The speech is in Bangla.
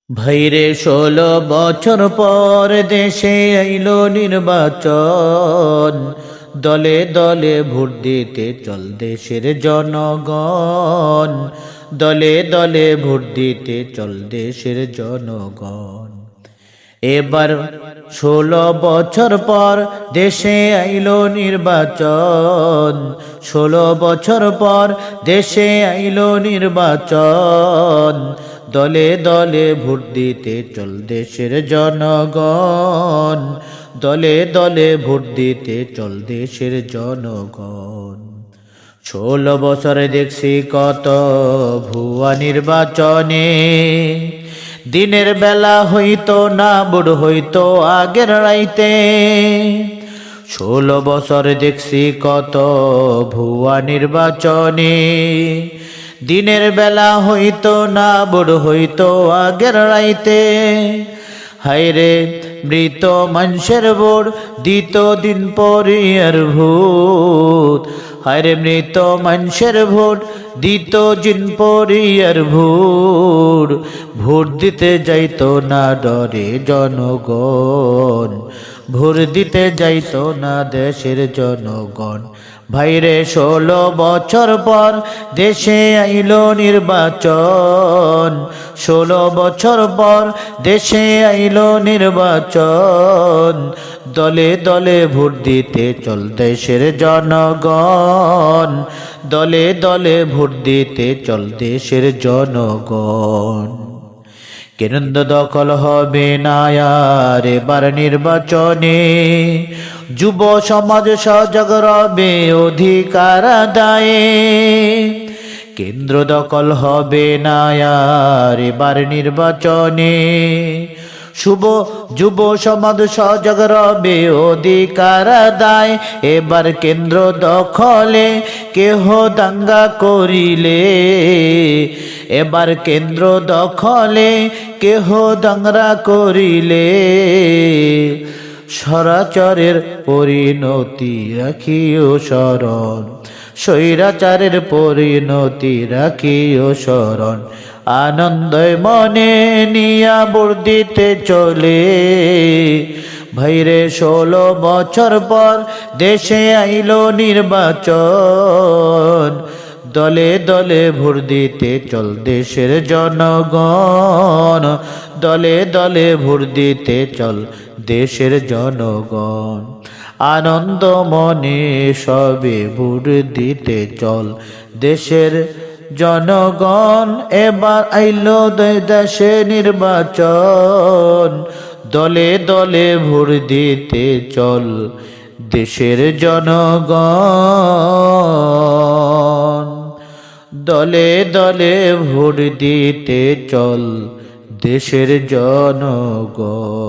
ভাইরে 16 বছর পর দেশে আইলো নির্বাচন, দলে দলে ভোট দিতে চল দেশের জনগণ, দলে দলে ভোট দিতে চল দেশের জনগণ। এবার 16 বছর পর দেশে আইলো নির্বাচন, 16 বছর পর দেশে আইলো নির্বাচন, দলে দলে ভোট দিতে চল দেশের জনগণ, দলে দলে ভোট দিতে চল দেশের জনগণ। 16 বছরে দেখছি কত ভুয়া নির্বাচনে, দিনের বেলা হইতো না বুড় হইতো আগের রাইতে। 16 বছর দেখছি কত ভুয়া নির্বাচনে, দিনের বেলা হইতো না বুড় হইতো আগের রাইতে। হায়রে মৃত মানুষের ভোট দিত দিন পরে আর ভূত, হায়রে মৃত মানুষের ভোট দিত দিন পরে আর ভূত। ভোট দিতে যাইতো না ডরে জনগণ, ভোট দিতে যাইতো না দেশের জনগণ। ভাইরে 16 বছর পর দেশে আইলো নির্বাচন, 16 বছর পর দেশে আইলো নির্বাচন, দলে দলে ভোট দিতে চল দেশের জনগণ, দলে দলে ভোট দিতে চল দেশের জনগণ। কেন্দ্র দখল হবে না আর এবার নির্বাচনে, যুব সমাজ সজাগ রবে অধিকার আদায়ে। কেন্দ্র দখল হবে না আর এবার নির্বাচনে, যুব সমাজ সজাগ রবে অধিকার আদায়। এবার কেন্দ্র দখলে কেহ দাঙ্গা করিলে, এবার কেন্দ্র দখলে কেহ দাঙ্গা করিলে, স্বৈরাচারের পরিণতি রাখিও স্মরণ, স্বৈরাচারের পরিণতি রাখিও স্মরণ। আনন্দে মনে নিয়া ভোট দিতে চলে, ভাইরে 16 বছর পর দেশে আইলো নির্বাচন, দলে দলে ভোট দিতে চল দেশের জনগণ, দলে দলে ভোট দিতে চল দেশের জনগণ। আনন্দ মনে সবে ভোট দিতে চল দেশের জনগণ। এবার আইলো দেশে নির্বাচন, দলে দলে ভোট দিতে চল দেশের জনগণ, দলে দলে ভোট দিতে চল দেশের জনগণ।